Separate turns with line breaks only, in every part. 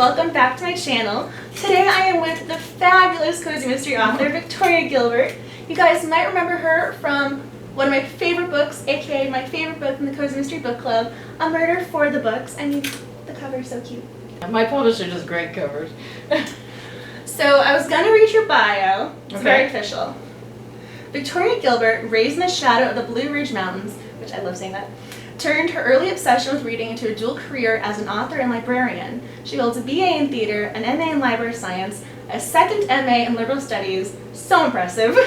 welcome back to my channel. Today I am with the fabulous cozy mystery author, Victoria Gilbert. You guys might remember her from one of my favorite books, aka my favorite book in the Cozy Mystery Book Club, A Murder for the Books. I mean, the cover's so cute.
My publisher does great covers.
So I was gonna read your bio. It's
Okay.
very official. Victoria Gilbert, raised in the shadow of the Blue Ridge Mountains, which I love saying that, turned her early obsession with reading into a dual career as an author and librarian. She holds a BA in theater, an MA in library science, a second MA in liberal studies, so impressive,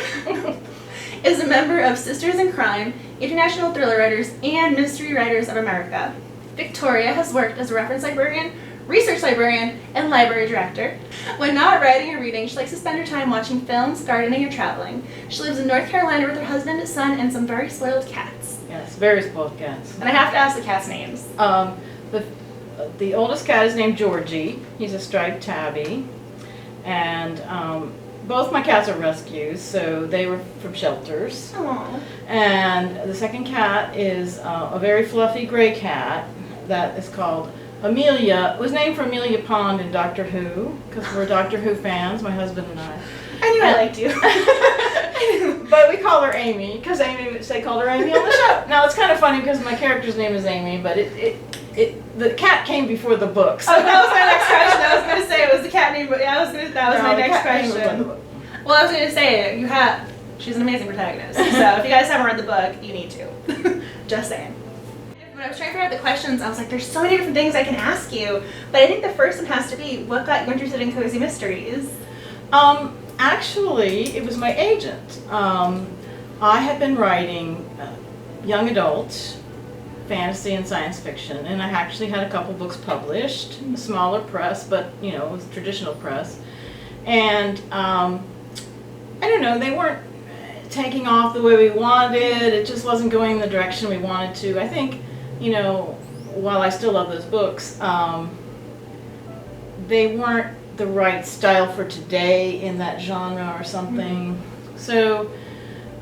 is a member of Sisters in Crime, International Thriller Writers, and Mystery Writers of America. Victoria has worked as a reference librarian, research librarian, and library director. When not writing or reading, she likes to spend her time watching films, gardening, or traveling. She lives in North Carolina with her husband, son, and some very spoiled cats.
Yes, very spoiled cats.
And I have to ask the cats' names.
The oldest cat is named Georgie. He's a striped tabby. And both my cats are rescues, so they were from shelters.
Aww.
And the second cat is a very fluffy gray cat that is called Amelia. It was named for Amelia Pond in Doctor Who, because we're Doctor Who fans, my husband and I.
I knew I liked you.
But we call her Amy, because they called her Amy on the show. Now it's kind of funny because my character's name is Amy, but the cat came before the book. So.
Oh, that was my next question. I was going to say it was the cat name, but yeah, that was my next question. Well, I was going to say, she's an amazing protagonist. So if you guys haven't read the book, you need to. Just saying. When I was trying to figure out the questions, I was like, there's so many different things I can ask you. But I think the first one has to be, what got you interested in cozy mysteries?
Actually, it was my agent. I had been writing young adult fantasy and science fiction, and I actually had a couple books published, a smaller press, but you know, it was a traditional press. And I don't know, they weren't taking off the way we wanted. It just wasn't going the direction we wanted to. I think, you know, while I still love those books, they weren't the right style for today in that genre or something. Mm-hmm. So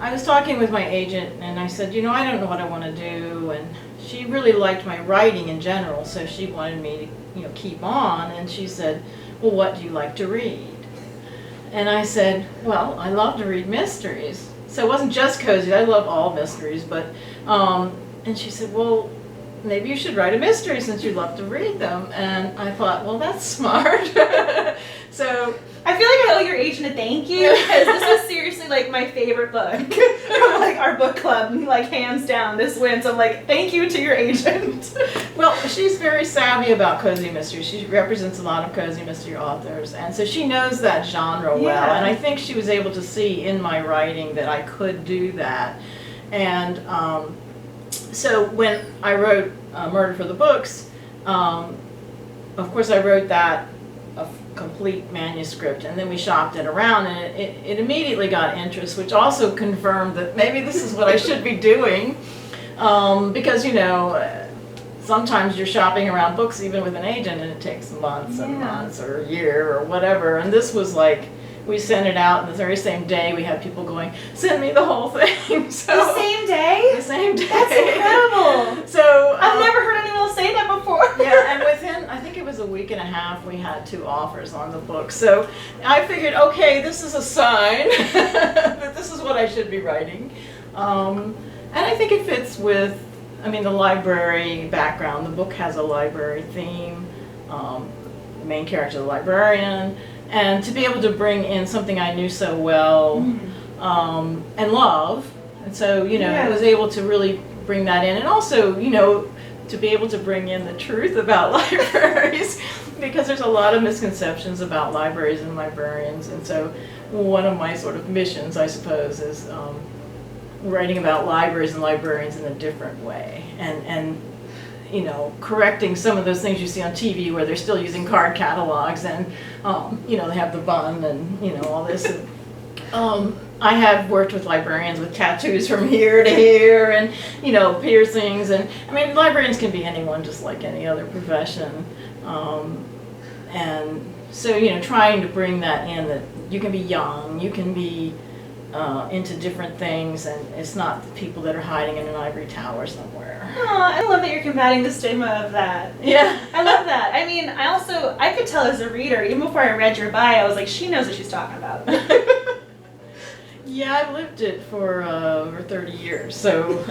I was talking with my agent and I said, you know, I don't know what I want to do, and she really liked my writing in general, so she wanted me to, you know, keep on, and she said, well, what do you like to read? And I said, well, I love to read mysteries. So it wasn't just cozy, I love all mysteries, but and she said, well, maybe you should write a mystery since you love to read them. And I thought, well, that's smart. So
I feel like I owe your agent a thank you, because this is seriously like my favorite book from like our book club, like hands down, this wins. So I'm like, thank you to your agent.
Well, she's very savvy about cozy mystery. She represents a lot of cozy mystery authors, and so she knows that genre well.
Yeah.
And I think she was able to see in my writing that I could do that. And so when I wrote Murder for the Books, of course I wrote that a complete manuscript, and then we shopped it around, and it immediately got interest, which also confirmed that maybe this is what I should be doing, because, you know, sometimes you're shopping around books even with an agent and it takes months and months or a year or whatever, and this was like, we sent it out, and the very same day we had people going, send me the whole thing. So,
the same day?
The same day.
That's incredible.
So
I've never heard anyone say that before.
Yeah, and within, I think it was a week and a half, we had 2 offers on the book. So I figured, okay, this is a sign that this is what I should be writing. And I think it fits with, I mean, the library background. The book has a library theme. The main character is a librarian. And to be able to bring in something I knew so well and love, and so, you know, I was able to really bring that in, and also, you know, to be able to bring in the truth about libraries, because there's a lot of misconceptions about libraries and librarians, and so one of my sort of missions, I suppose, is writing about libraries and librarians in a different way, and you know, correcting some of those things you see on TV where they're still using card catalogs, and you know, they have the bun and, you know, all this. And, I have worked with librarians with tattoos from here to here, and, you know, piercings, and I mean, librarians can be anyone, just like any other profession. And so, you know, trying to bring that in, that you can be young, you can be into different things, and it's not the people that are hiding in an ivory tower somewhere.
Oh, I love that you're combating the stigma of that.
Yeah.
I love that. I mean, I could tell as a reader, even before I read your bio, I was like, she knows what she's talking about.
Yeah, I've lived it for over 30 years. So,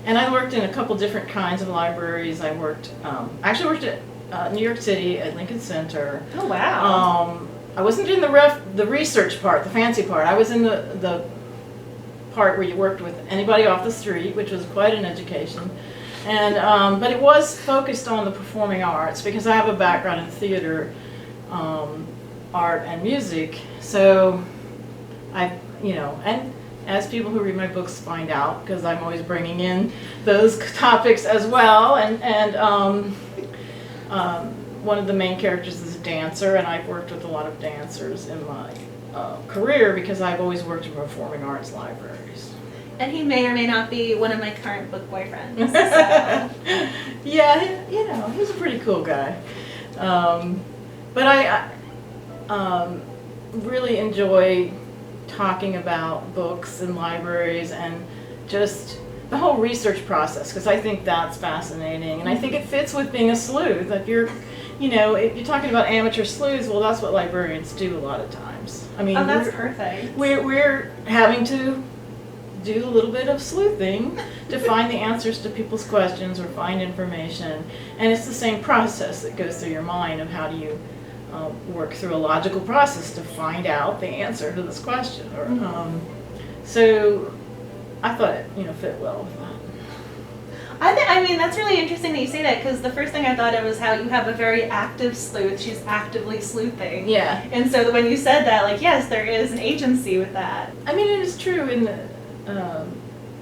and I worked in a couple different kinds of libraries. I actually worked at New York City at Lincoln Center.
Oh, wow.
I wasn't in the research part, the fancy part. I was in the part where you worked with anybody off the street, which was quite an education. And but it was focused on the performing arts because I have a background in theater, art, and music. So and as people who read my books find out, because I'm always bringing in those topics as well, and one of the main characters is a dancer, and I've worked with a lot of dancers in my career because I've always worked in performing arts libraries.
And he may or may not be one of my current book boyfriends. So.
Yeah, he's a pretty cool guy. But I really enjoy talking about books and libraries and just the whole research process, because I think that's fascinating, and I think it fits with being a sleuth. If you're talking about amateur sleuths, well, that's what librarians do a lot of times. I mean,
that's perfect.
We're having to do a little bit of sleuthing to find the answers to people's questions or find information, and it's the same process that goes through your mind of how do you work through a logical process to find out the answer to this question. So I thought it fit well with that.
I mean, that's really interesting that you say that, because the first thing I thought of was how you have a very active sleuth. She's actively sleuthing.
Yeah.
And so when you said that, like, yes, there is an agency with that.
I mean, it is true in the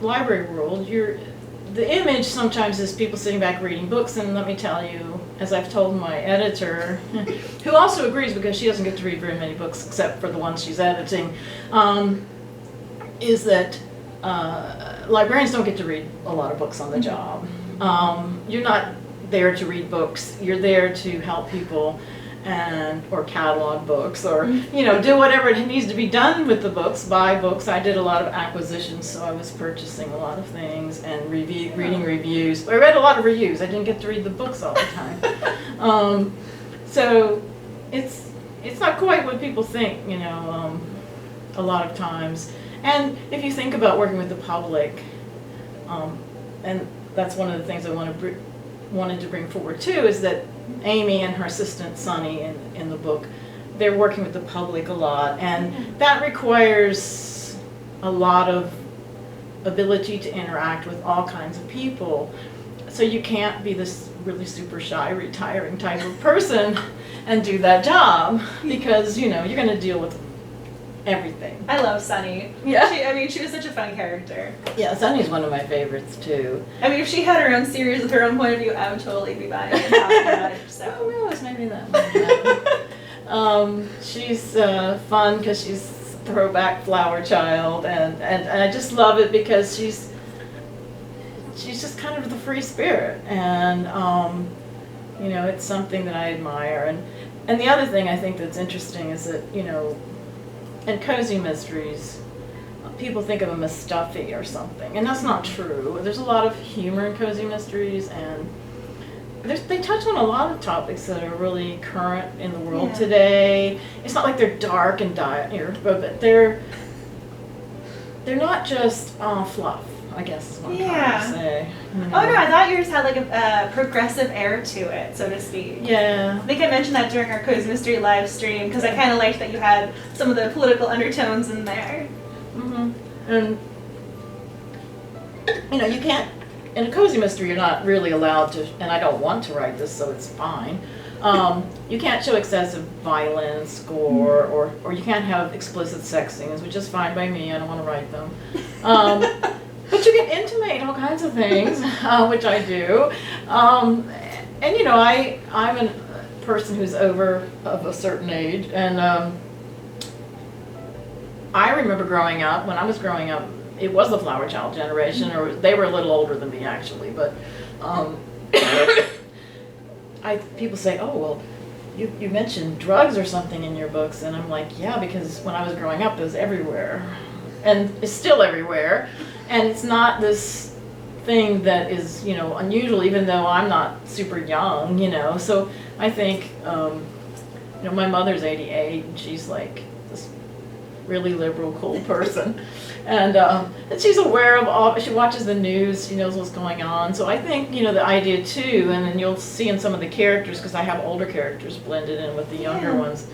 library world. The image sometimes is people sitting back reading books, and let me tell you, as I've told my editor, who also agrees because she doesn't get to read very many books except for the ones she's editing, is that librarians don't get to read a lot of books on the job. You're not there to read books. You're there to help people or catalog books, or do whatever it needs to be done with the books, buy books. I did a lot of acquisitions, so I was purchasing a lot of things and reading reviews. I read a lot of reviews. I didn't get to read the books all the time. So it's not quite what people think, a lot of times. And if you think about working with the public, and that's one of the things I wanted to bring forward too, is that Amy and her assistant Sunny in the book, they're working with the public a lot, and that requires a lot of ability to interact with all kinds of people. So you can't be this really super shy, retiring type of person and do that job, because you're going to deal with everything.
I love Sunny.
Yeah.
She was such a fun character.
Yeah, Sunny's one of my favorites too.
I mean, if she had her own series with her own point of view, I would totally be buying it and talking about it. So.
Oh, really? Maybe that one. She's fun because she's a throwback flower child, and I just love it because she's just kind of the free spirit, and it's something that I admire. And the other thing I think that's interesting is that in cozy mysteries, people think of them as stuffy or something, and that's not true. There's a lot of humor in cozy mysteries, and they touch on a lot of topics that are really current in the world today. It's not like they're dark and dire, but they're not just fluff, I guess is what I'm trying to say.
Oh no, I thought yours had like a progressive air to it, so to speak.
Yeah.
I think I mentioned that during our Cozy Mystery live stream, because I kind of liked that you had some of the political undertones in there.
And you can't, in a cozy mystery, you're not really allowed to, and I don't want to write this, so it's fine. You can't show excessive violence, gore, or you can't have explicit sex scenes, which is fine by me. I don't want to write them. But you can intimate all kinds of things, which I do. And I'm a person who's over of a certain age, and I remember growing up. When I was growing up, it was the flower child generation, or they were a little older than me actually. But people say, "Oh well, you mentioned drugs or something in your books, and I'm like, yeah, because when I was growing up, it was everywhere, and it's still everywhere, and it's not this thing that is, you know, unusual, even though I'm not super young, you know. So I think, you know, my mother's 88, and she's like this really liberal, cool person. And she's aware of all, she watches the news, she knows what's going on. So I think, you know, the idea too, and then you'll see in some of the characters, because I have older characters blended in with the younger ones,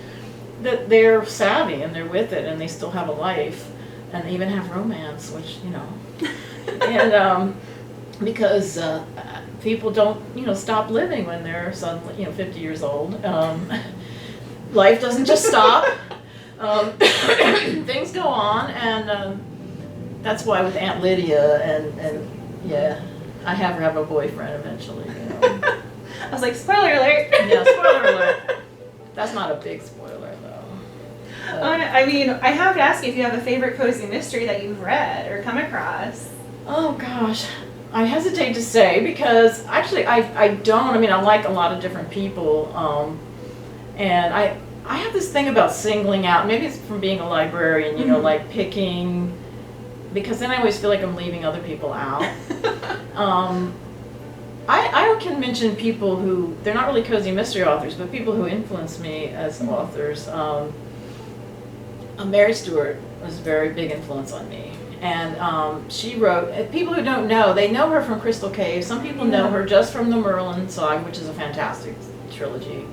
that they're savvy and they're with it and they still have a life and they even have romance, which, you know, and because people don't, you know, stop living when they're suddenly, you know, 50 years old. Life doesn't just stop. Things go on, and that's why with Aunt Lydia and yeah, I have her have a boyfriend eventually. You know.
I was like, spoiler alert.
Yeah, spoiler alert. That's not a big spoiler though.
I mean, I have to ask you if you have a favorite cozy mystery that you've read or come across.
Oh gosh, I hesitate to say because actually I don't. I mean, I like a lot of different people, and I have this thing about singling out. Maybe it's from being a librarian, you know, like picking, because then I always feel like I'm leaving other people out. I can mention people who, they're not really cozy mystery authors, but people who influence me as authors. Mary Stewart was a very big influence on me. And she wrote, people who don't know, they know her from Crystal Cave. Some people know her just from the Merlin Saga, which is a fantastic trilogy.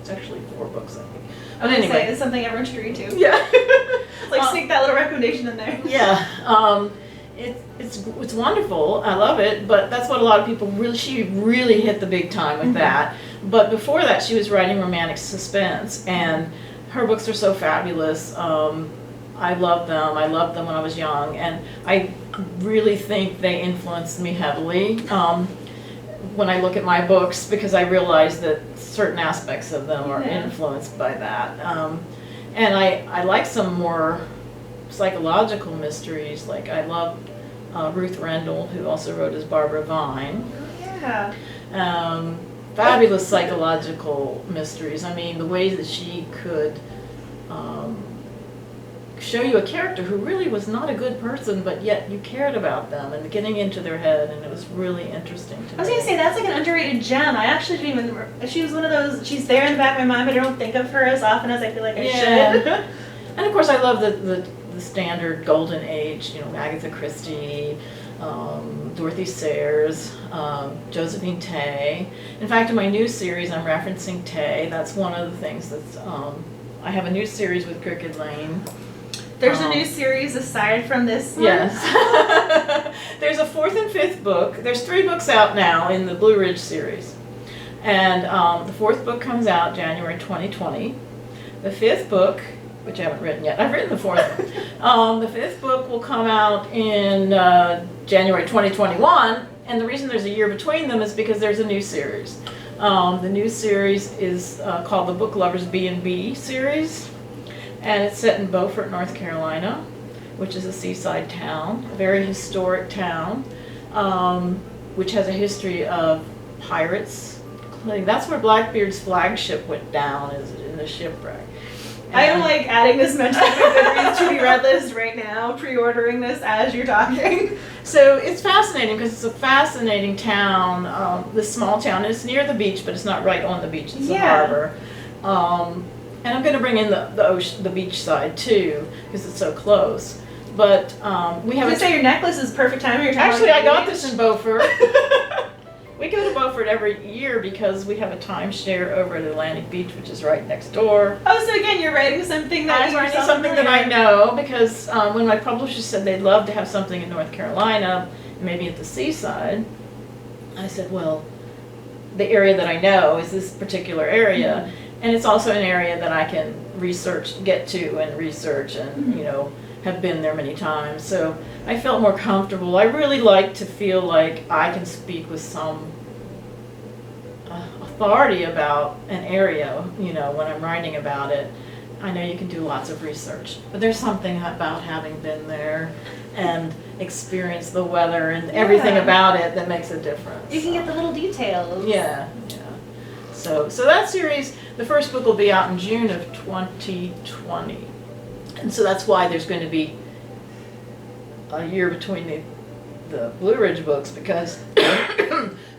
It's actually 4 books, I think. But anyway,
it's something everyone should read too.
Yeah.
Like sneak that little recommendation in there.
Yeah. It's wonderful. I love it. But that's what a lot of people really, she really hit the big time with that. But before that, she was writing romantic suspense, and her books are so fabulous. I love them. I loved them when I was young, and I really think they influenced me heavily. When I look at my books, because I realize that certain aspects of them are influenced by that. And I like some more psychological mysteries, like I love Ruth Rendell, who also wrote as Barbara Vine.
Yeah.
Fabulous psychological mysteries. I mean, the ways that she could show you a character who really was not a good person, but yet you cared about them and getting into their head, and it was really interesting to me.
I was going to say, that's like an underrated gem. I actually didn't even, she was one of those, she's there in the back of my mind, but I don't think of her as often as I feel like I should.
And of course I love the standard golden age, you know, Agatha Christie, Dorothy Sayers, Josephine Tay. In fact, in my new series I'm referencing Tay. That's one of the things that's, I have a new series with Crooked Lane.
There's a new series aside from this one?
Yes. There's a 4th and 5th book. There's 3 books out now in the Blue Ridge series. And the 4th book comes out January 2020. The 5th book, which I haven't written yet, I've written the 4th one. The 5th book will come out in January 2021. And the reason there's a year between them is because there's a new series. The new series is called the Book Lovers B&B series. And it's set in Beaufort, North Carolina, which is a seaside town, a very historic town, which has a history of pirates. That's where Blackbeard's flagship went down, is in the shipwreck.
I am like adding this mention to my Goodreads to be read list right now, pre-ordering this as you're talking.
So it's fascinating because it's a fascinating town, this small town. It's near the beach, but it's not right on the beach. It's a harbor. And I'm going to bring in the beach side too, because it's so close. But we have.
I was say your necklace is perfect timing.
Actually, I got this in Beaufort. We go to Beaufort every year because we have a timeshare over at Atlantic Beach, which is right next door.
Oh, so again, you're writing something that
I know, because when my publisher said they'd love to have something in North Carolina, maybe at the seaside, I said, well, the area that I know is this particular area. And it's also an area that I can get to and research and, you know, have been there many times. So I felt more comfortable. I really like to feel like I can speak with some authority about an area, you know, when I'm writing about it. I know you can do lots of research, but there's something about having been there and experienced the weather and everything about it that makes a difference.
You can get the little details.
Yeah. So that series, the first book will be out in June of 2020. And so that's why there's going to be a year between the Blue Ridge books, because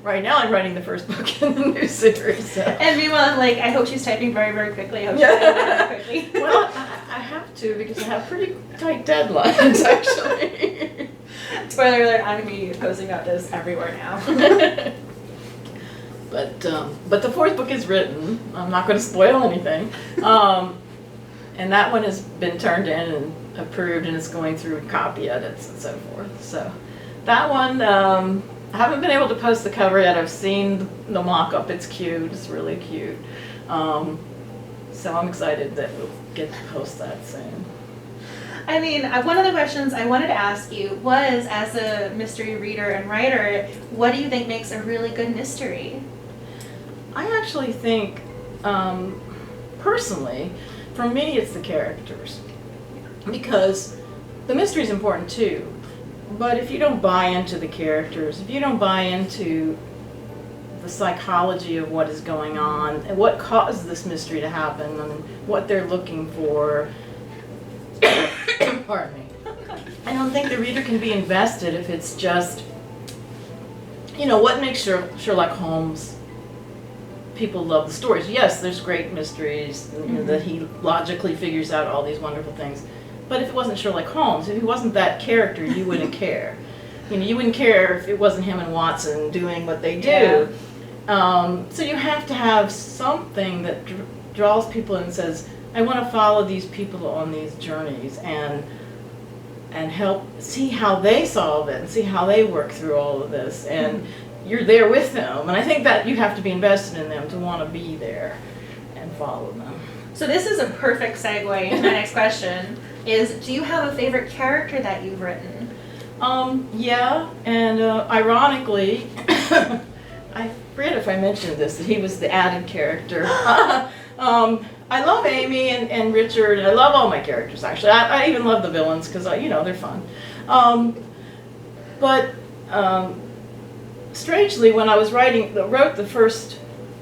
right now I'm writing the first book in the new series. So.
And meanwhile, like, I hope she's typing very, very quickly. I hope she's typing very quickly.
Well, I have to, because I have pretty tight deadlines, actually.
Spoiler alert, I'm going to be posting about this everywhere now.
But the fourth book is written. I'm not going to spoil anything. And that one has been turned in and approved, and it's going through copy edits and so forth. So that one, I haven't been able to post the cover yet. I've seen the mock-up. It's cute. It's really cute. So I'm excited that we'll get to post that soon.
I mean, one of the questions I wanted to ask you was, as a mystery reader and writer, what do you think makes a really good mystery?
I actually think, personally, for me, it's the characters. Because the mystery is important too. But if you don't buy into the characters, if you don't buy into the psychology of what is going on, and what caused this mystery to happen, and what they're looking for, pardon me, I don't think the reader can be invested if it's just, what makes Sherlock Holmes, people love the stories. Yes, there's great mysteries, that he logically figures out all these wonderful things. But if it wasn't Sherlock Holmes, if he wasn't that character, you wouldn't care. You wouldn't care if it wasn't him and Watson doing what they do. Yeah. So you have to have something that draws people in and says, I want to follow these people on these journeys and help see how they solve it and see how they work through all of this. And you're there with them. And I think that you have to be invested in them to want to be there and follow them.
So this is a perfect segue into my next question. Do you have a favorite character that you've written?
Yeah, and ironically, I forget if I mentioned this, that he was the added character. I love Amy and Richard, and I love all my characters, actually. I even love the villains, because, they're fun. But strangely, when I was wrote the first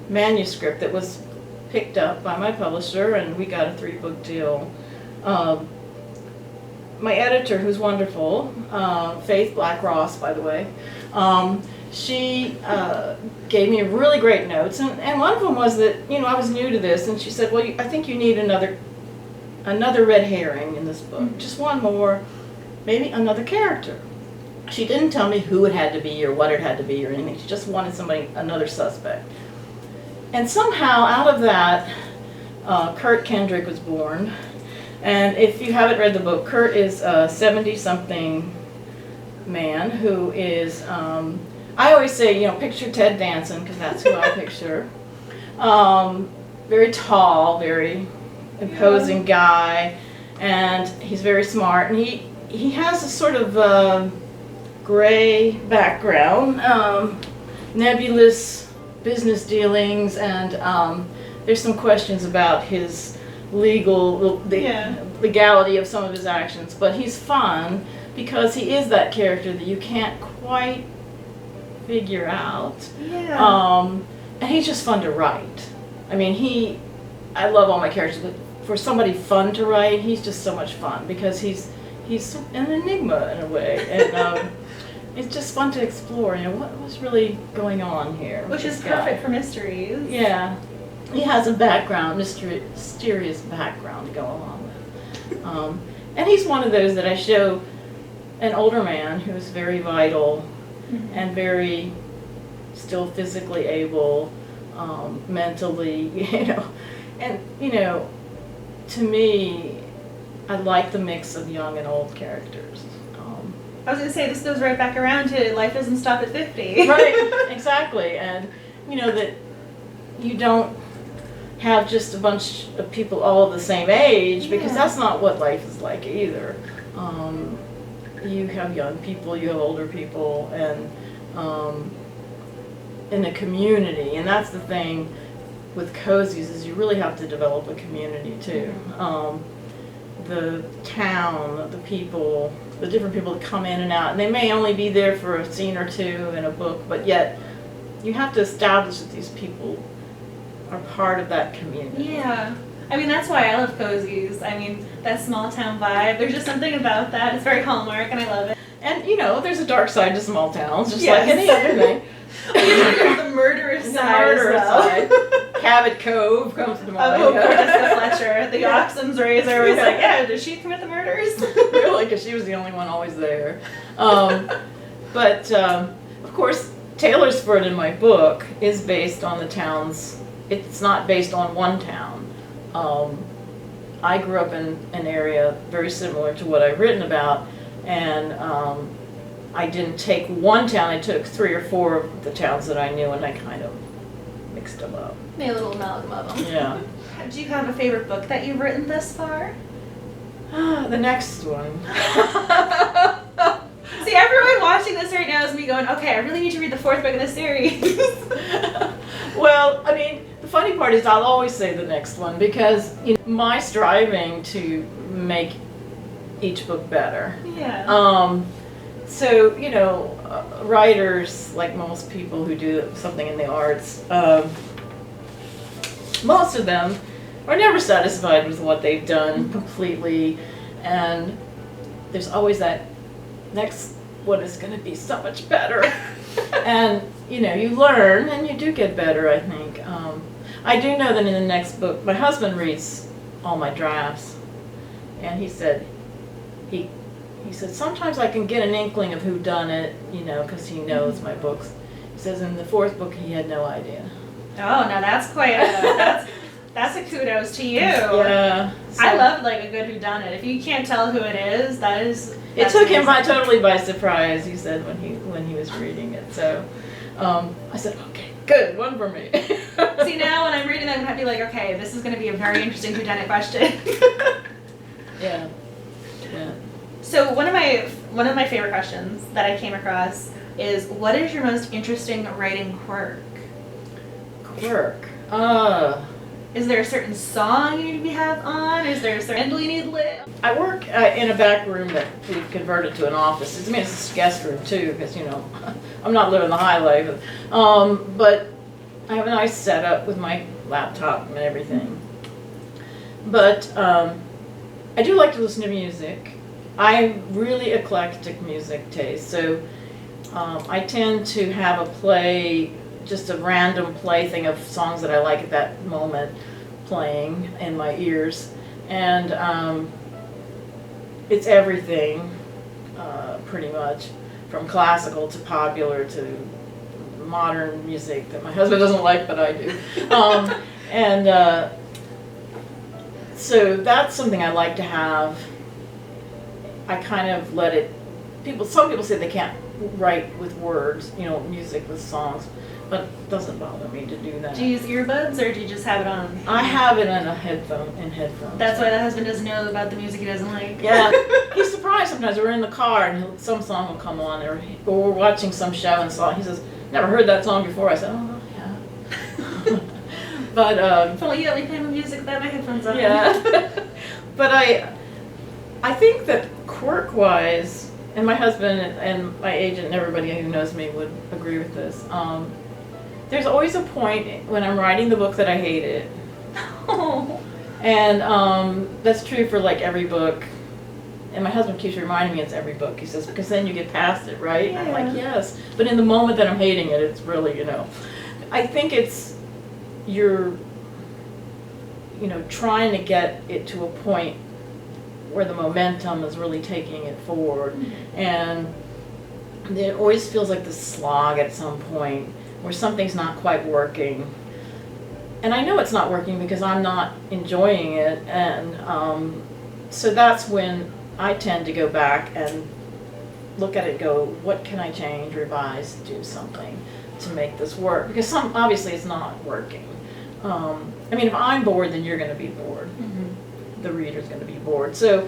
manuscript that was picked up by my publisher, and we got a 3-book deal, my editor, who's wonderful, Faith Black Ross, by the way, she gave me really great notes, and one of them was that, I was new to this, and she said, well, I think you need another red herring in this book, just one more, maybe another character. She didn't tell me who it had to be or what it had to be or anything. She just wanted another suspect. And somehow, out of that, Kurt Kendrick was born. And if you haven't read the book, Kurt is a 70-something man who is, I always say, picture Ted Danson, because that's who I picture. Very tall, very imposing guy, and he's very smart. And he has a sort of gray background, nebulous business dealings, and there's some questions about his legality of some of his actions, but he's fun because he is that character that you can't quite figure out. Yeah. And he's just fun to write. I mean, I love all my characters, but for somebody fun to write, he's just so much fun because he's an enigma in a way, and it's just fun to explore. What was really going on here?
Which is perfect for mysteries.
Yeah. He has a background, mysterious background to go along with. And he's one of those that I show an older man who's very vital and very still physically able, mentally, And, to me, I like the mix of young and old characters.
I was going to say, this goes right back around to life doesn't stop at 50.
Right, exactly. And, that you don't have just a bunch of people all of the same age, because that's not what life is like either. You have young people, you have older people, and in a community, and that's the thing with cozies, is you really have to develop a community too. The town, the people, the different people that come in and out, and they may only be there for a scene or two in a book, but yet you have to establish that these people are part of that community.
Yeah. I mean, that's why I love cozies. I mean, that small town vibe. There's just something about that. It's very Hallmark, and I love it.
And, you know, there's a dark side to small towns, just
Yes.
like any other thing.
There's the murderous
The
side
murderous
as well.
side. Cabot Cove comes to mind.
Oh, poor Jessica Fletcher. The
Yeah.
Oxum's razor was like, yeah, did she commit the murders?
Really, because she was the only one always there. But, of course, Taylorsford in my book is based on the towns. It's not based on one town. I grew up in an area very similar to what I've written about, and I didn't take one town, I took 3 or 4 of the towns that I knew, and I kind of mixed them up.
Made a little amalgam of them.
Yeah.
Do you have a favorite book that you've written thus far?
The next one.
See, everyone watching this right now is me going, okay, I really need to read the 4th book in the series.
Well, I mean, the funny part is I'll always say the next one because, you know, my striving to make each book better.
Yeah.
So, you know, writers, like most people who do something in the arts, most of them are never satisfied with what they've done completely, and there's always that next one is going to be so much better. And, you know, you learn and you do get better, I think. I do know that in the next book, my husband reads all my drafts, and he said, he said, sometimes I can get an inkling of who done it, you know, because he knows my books. He says in the 4th book he had no idea.
Oh, now that's quite a, that's a kudos to you.
Yeah. So
I love like a good whodunit. If you can't tell who it is,
it
that's
took him
amazing.
totally by surprise, he said, when he was reading it. So I said, okay, good, one for me.
See, now when I'm reading them, I'd be like, okay, this is going to be a very interesting whodunit question.
Yeah. Yeah.
So one of my favorite questions that I came across is, what is your most interesting writing quirk?
Quirk.
Is there a certain song you need to have on? Is there a certain candle you need lit?
I work in a back room that we've converted to an office. I mean, it's a guest room too, because, you know, I'm not living the high life. But I have a nice setup with my laptop and everything. But I do like to listen to music. I'm really eclectic music taste, so I tend to have a play, just a random plaything of songs that I like at that moment playing in my ears, and it's everything, pretty much, from classical to popular to modern music that my husband doesn't like, but I do, and so that's something I like to have. I kind of let it, some people say they can't write with words, you know, music with songs, but it doesn't bother me to do that.
Do you use earbuds or do you just have it on?
I have it in headphones.
That's why the husband doesn't know about the music he doesn't like.
Yeah, he's surprised sometimes. We're in the car and some song will come on, or we're watching some show and he says, never heard that song before. I said, oh, yeah. But,
If only you let me play my music without my headphones on.
yeah. But I think that quirk-wise, and my husband and my agent and everybody who knows me would agree with this, there's always a point when I'm writing the book that I hate it.
Oh.
And that's true for like every book. And my husband keeps reminding me it's every book. He says, because then you get past it, right?
Yeah.
And I'm like, yes. But in the moment that I'm hating it, it's really, you know, I think it's you're, you know, trying to get it to a point where the momentum is really taking it forward.
Mm-hmm.
And it always feels like the slog at some point where something's not quite working. And I know it's not working because I'm not enjoying it. And so that's when I tend to go back and look at it and go, what can I change, revise, do something to make this work? Because obviously it's not working. I mean, if I'm bored, then you're going to be bored.
Mm-hmm.
The reader's going to be bored. So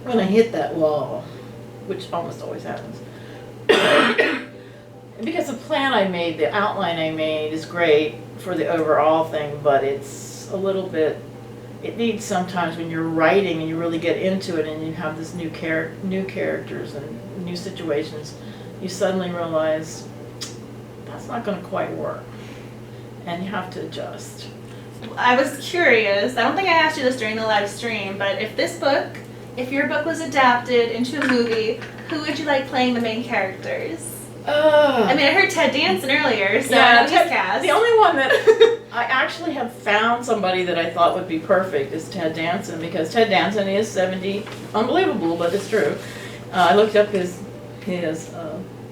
when I hit that wall, which almost always happens, because the plan I made, the outline I made is great for the overall thing, but it's a little bit, it needs sometimes when you're writing and you really get into it and you have this new characters and new situations, you suddenly realize that's not going to quite work. and you have to adjust.
I was curious, I don't think I asked you this during the live stream, but if your book was adapted into a movie, who would you like playing the main characters? I mean, I heard Ted Danson earlier, so I know he's cast.
The only one that I actually have found somebody that I thought would be perfect is Ted Danson, because Ted Danson is 70, unbelievable, but it's true. I looked up his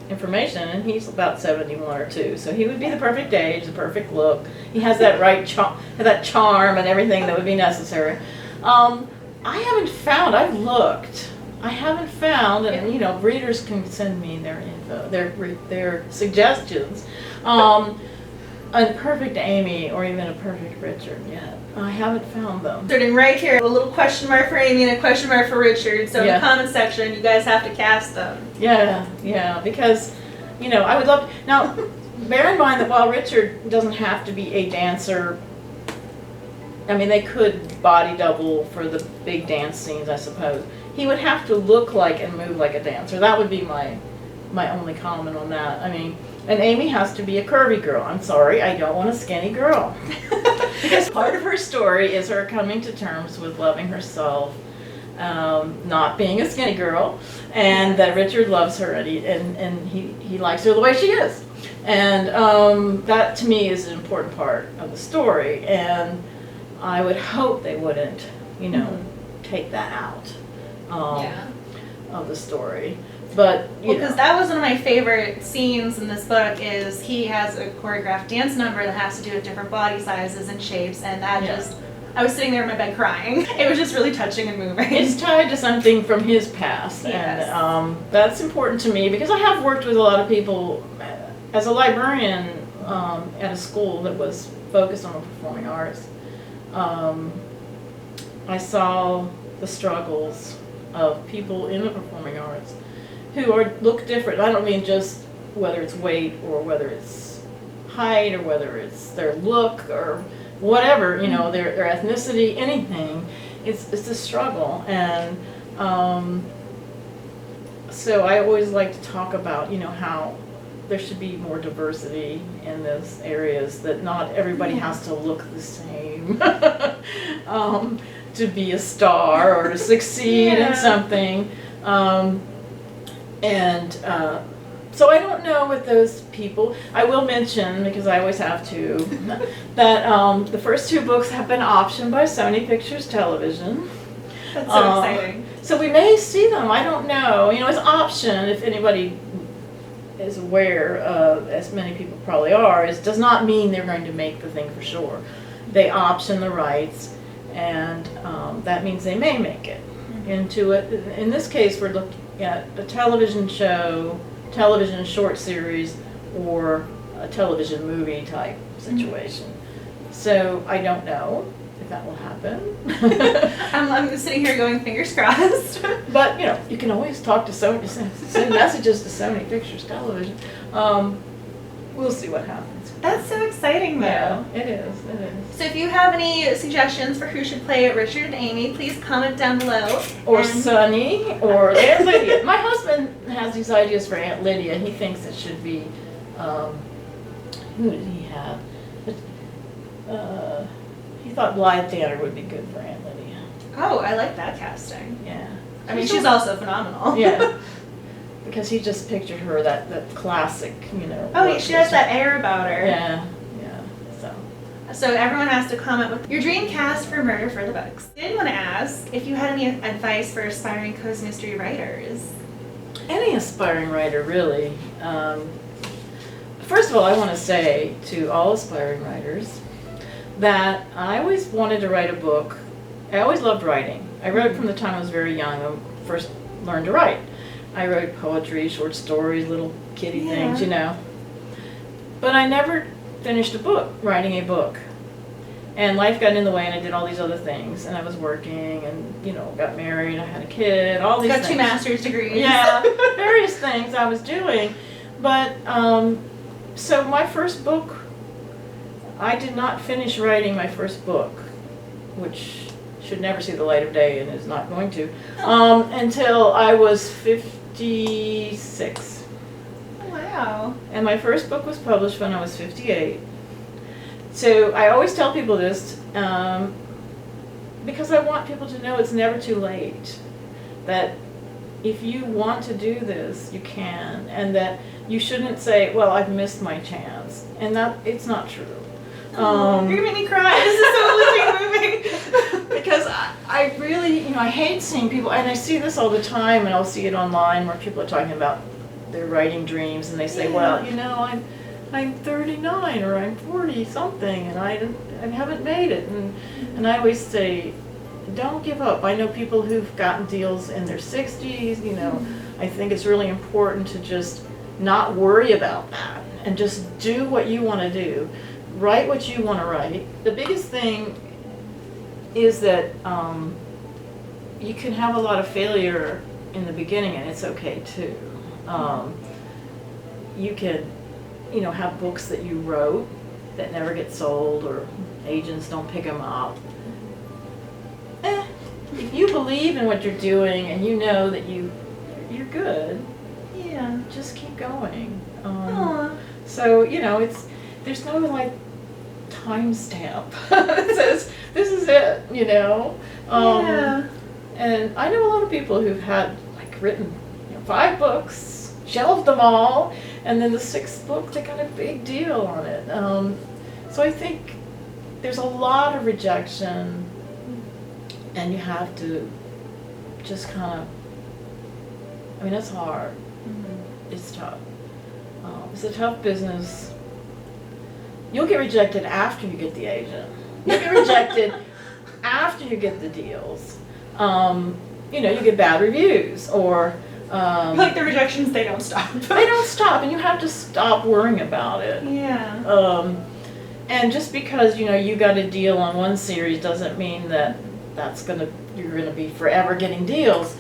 information, and he's about 71 or 2, so he would be the perfect age, the perfect look. He has that right charm and everything that would be necessary. I've looked. I haven't found, and you know, readers can send me their info, their suggestions. A perfect Amy or even a perfect Richard yet. I haven't found them.
Starting right here, a little question mark for Amy and a question mark for Richard. So in the comment section, you guys have to cast them.
Yeah, because, you know, I would love to. Now, bear in mind that while Richard doesn't have to be a dancer, I mean, they could body double for the big dance scenes, I suppose. He would have to look like and move like a dancer. That would be my only comment on that. I mean, and Amy has to be a curvy girl. I'm sorry, I don't want a skinny girl. Because part of her story is her coming to terms with loving herself, not being a skinny girl, and that Richard loves her and he likes her the way she is. And that to me is an important part of the story. And I would hope they wouldn't, you know, take that out of the story. But
because that was one of my favorite scenes in this book, is he has a choreographed dance number that has to do with different body sizes and shapes, and that just, I was sitting there in my bed crying. It was just really touching and moving.
It's tied to something from his past, and that's important to me because I have worked with a lot of people as a librarian at a school that was focused on the performing arts. I saw the struggles of people in the performing arts who look different. I don't mean just whether it's weight or whether it's height or whether it's their look or whatever, you know, their ethnicity, anything. It's a struggle, and so I always like to talk about, you know, how there should be more diversity in those areas, that not everybody has to look the same to be a star or to succeed in something. So I don't know with those people. I will mention, because I always have to, that the first 2 books have been optioned by Sony Pictures Television.
That's so exciting.
So we may see them. I don't know. You know, it's option, if anybody is aware, as many people probably are, it does not mean they're going to make the thing for sure. They option the rights, and that means they may make it into it. In this case, we're looking at a television show, television short series, or a television movie type situation. So I don't know if that will happen.
I'm sitting here going fingers crossed.
But you know, you can always talk to Sony, send messages to Sony Pictures Television. We'll see what happens.
That's so exciting, though.
Yeah, it is.
So if you have any suggestions for who should play Richard and Amy, please comment down below.
Or Sonny, or Aunt Lydia. My husband has these ideas for Aunt Lydia. He thinks it should be, who did he have? He thought Blythe Danner would be good for Aunt Lydia.
Oh, I like that casting.
Yeah.
I mean, she's also phenomenal.
Yeah. Because he just pictured her, that classic, you know.
Oh, yeah, she has that air about her.
Yeah.
So everyone has to comment with your dream cast for Murder for the Books. I did want to ask if you had any advice for aspiring cozy mystery writers.
Any aspiring writer, really. First of all, I want to say to all aspiring writers that I always wanted to write a book. I always loved writing. I wrote from the time I was very young. I first learned to write. I wrote poetry, short stories, little kitty things, you know. But I never finished writing a book. And life got in the way, and I did all these other things. And I was working, and, you know, got married, I had a kid, all these things.
Got 2 master's degrees.
Yeah, various things I was doing. But, so my first book, I did not finish writing my first book, which should never see the light of day and is not going to, until I was 56.
Wow.
And my first book was published when I was 58. So I always tell people this because I want people to know it's never too late. That if you want to do this, you can, and that you shouldn't say, well, I've missed my chance. And that it's not true.
You're gonna make me cry. This is so moving.
Because I really, I hate seeing people, and I see this all the time, and I'll see it online where people are talking about their writing dreams, and they say, well, I'm 39 or I'm 40 something, and I haven't made it. And I always say, don't give up. I know people who've gotten deals in their 60s, I think it's really important to just not worry about that and just do what you want to do. Write what you want to write. The biggest thing is that you can have a lot of failure in the beginning, and it's okay too. You can, have books that you wrote that never get sold or agents don't pick them up. If you believe in what you're doing and you know that you're good, just keep going. So there's no timestamp that says this is it, And I know a lot of people who've had written 5 books, shelved them all, and then the 6th book they got a big deal on it. So I think there's a lot of rejection, and you have to just it's hard. It's tough. It's a tough business. You'll get rejected after you get the agent. You'll get rejected after you get the deals. You get bad reviews, or
the rejections, they don't stop.
They don't stop, and you have to stop worrying about it.
Yeah.
And just because you got a deal on one series doesn't mean that you're gonna be forever getting deals.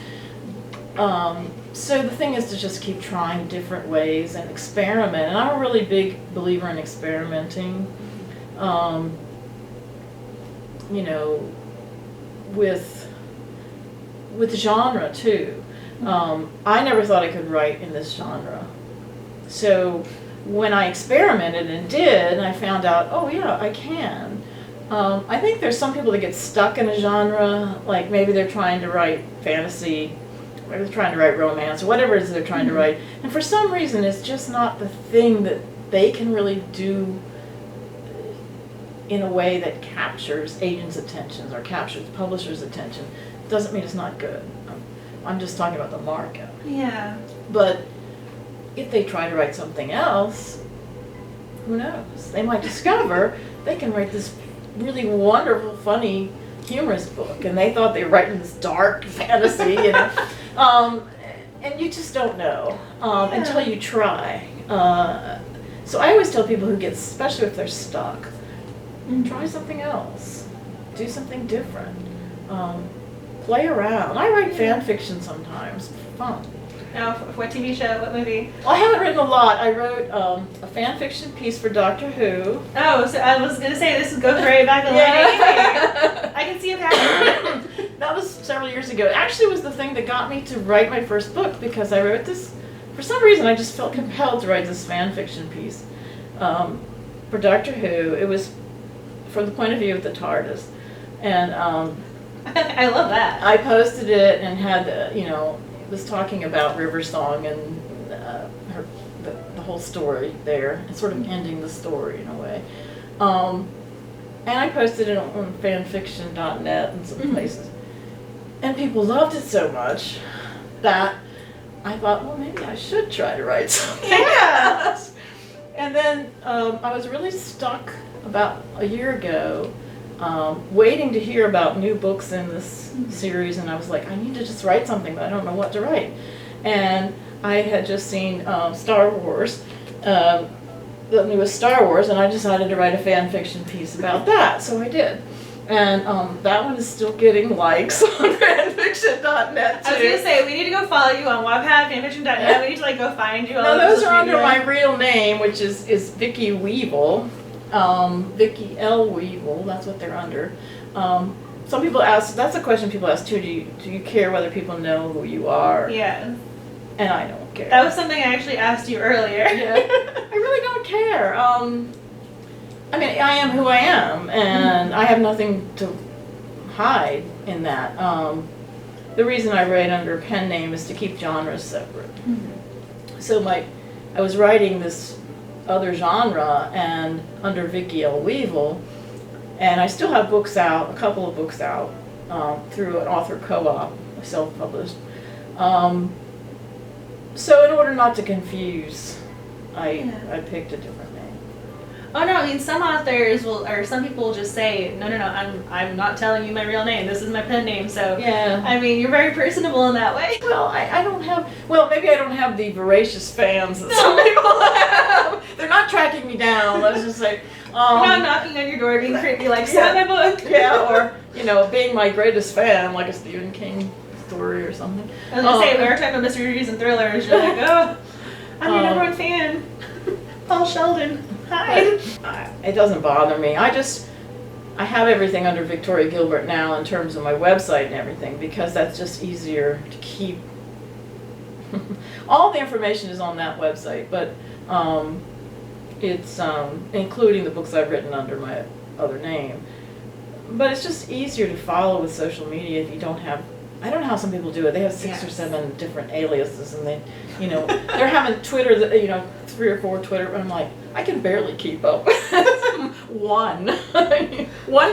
So the thing is to just keep trying different ways and experiment. And I'm a really big believer in experimenting. With genre too. I never thought I could write in this genre. So when I experimented and did, I found out, oh yeah, I can. I think there's some people that get stuck in a genre, like maybe they're trying to write fantasy, or they're trying to write romance, or whatever it is they're trying to write, and for some reason it's just not the thing that they can really do in a way that captures agents' attention or captures publishers' attention. Doesn't mean it's not good. I'm just talking about the market.
Yeah.
But if they try to write something else, who knows? They might discover they can write this really wonderful, funny, humorous book, and they thought they were writing this dark fantasy, and you just don't know until you try. So I always tell people who get, especially if they're stuck, try something else, do something different, play around. I write fan fiction sometimes, fun.
Now, what TV show? What movie?
Well, I haven't written a lot. I wrote a fan fiction piece for Doctor Who.
Oh, so I was gonna say this goes right back a line. I can see a pattern.
That was several years ago. It actually was the thing that got me to write my first book, because I wrote this, for some reason I just felt compelled to write this fan fiction piece for Doctor Who. It was from the point of view of the TARDIS. And
I love that.
I posted it and had, was talking about River Song and the whole story there, and sort of ending the story in a way. And I posted it on fanfiction.net and some places. And people loved it so much that I thought, well, maybe I should try to write something else. And then I was really stuck about a year ago, waiting to hear about new books in this series, and I was like, I need to just write something, but I don't know what to write. And I had just seen Star Wars, the newest Star Wars, and I decided to write a fan fiction piece about that, so I did. And that one is still getting likes on fanfiction.net too.
I was gonna say, we need to go follow you on Wattpad, fanfiction.net. We need to go find you on
No, those are under
media.
my real name, which is Vicky Weevil. Vicky L. Weevil, that's what they're under. Some people ask, that's a question people ask too, do you care whether people know who you are?
Yeah.
And I don't care.
That was something I actually asked you earlier.
Yeah. I really don't care. I mean, I am who I am, and I have nothing to hide in that. The reason I write under a pen name is to keep genres separate. So I was writing this other genre and under Vicki L. Weevil, and I still have books out, a couple of books out through an author co-op, self-published. So in order not to confuse, I picked a different name.
Oh no, I mean some authors will, or some people will just say, no, I'm not telling you my real name. This is my pen name. So
Yeah.
I mean, you're very personable in that way.
Well, I don't have, well, maybe I don't have the voracious fans that some people have. They're not tracking me down, let's just say.
You're not knocking on your door being creepy like, sign my book.
Yeah, or, being my greatest fan, like a Stephen King story or something.
I was gonna say, we were talking about mysteries and thrillers. You're like, oh, I'm your number one fan. Paul Sheldon. Hi.
It doesn't bother me. I have everything under Victoria Gilbert now in terms of my website and everything, because that's just easier to keep. All the information is on that website, but it's including the books I've written under my other name. But it's just easier to follow with social media if you don't have, I don't know how some people do it. They have 6 or 7 different aliases, and they, they're having Twitter, 3 or 4 Twitter, and I'm like, I can barely keep up. One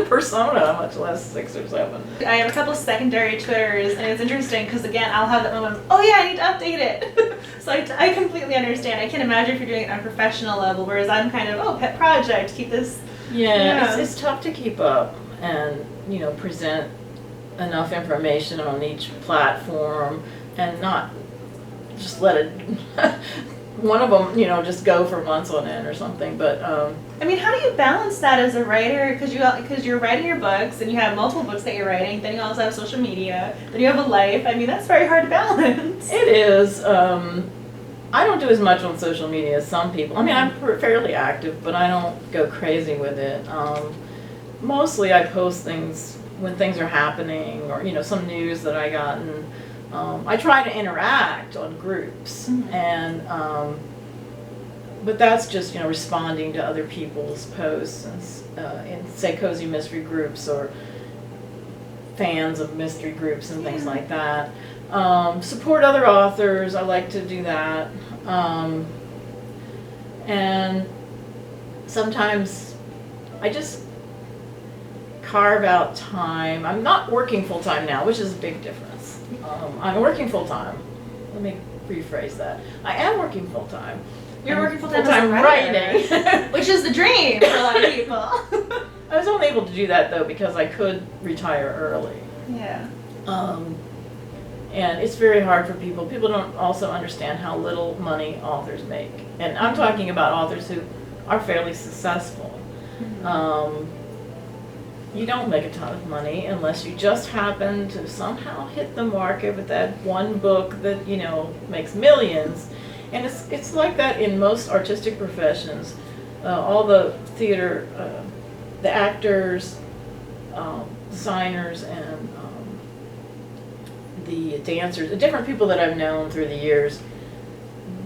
persona, much less 6 or 7.
I have a couple secondary Twitters, and it's interesting because, again, I'll have that moment, oh yeah, I need to update it. So I completely understand. I can imagine if you're doing it on a professional level, whereas I'm kind of, pet project, keep this.
Yeah. It's tough to keep up and, present enough information on each platform and not just let it one of them just go for months on end or something. But
I mean, how do you balance that as a writer, because you're writing your books and you have multiple books that you're writing, then you also have social media, then you have a life. I mean, that's very hard to balance.
It is. I don't do as much on social media as some people. I mean, I'm fairly active, but I don't go crazy with it. Mostly I post things when things are happening, or some news that I got, and I try to interact on groups, and but that's just responding to other people's posts and in say cozy mystery groups or fans of mystery groups and things like that. Support other authors. I like to do that, and sometimes I just carve out time. I'm not working full time now, which is a big difference. I'm working full time. Let me rephrase that. I am working full time.
You're working full time
writing,
which is the dream for a lot of people.
I was only able to do that though because I could retire early.
Yeah.
And it's very hard for people. People don't also understand how little money authors make. And I'm talking about authors who are fairly successful. You don't make a ton of money unless you just happen to somehow hit the market with that one book that makes millions. And it's like that in most artistic professions. All the theater, the actors, designers, and the dancers, the different people that I've known through the years,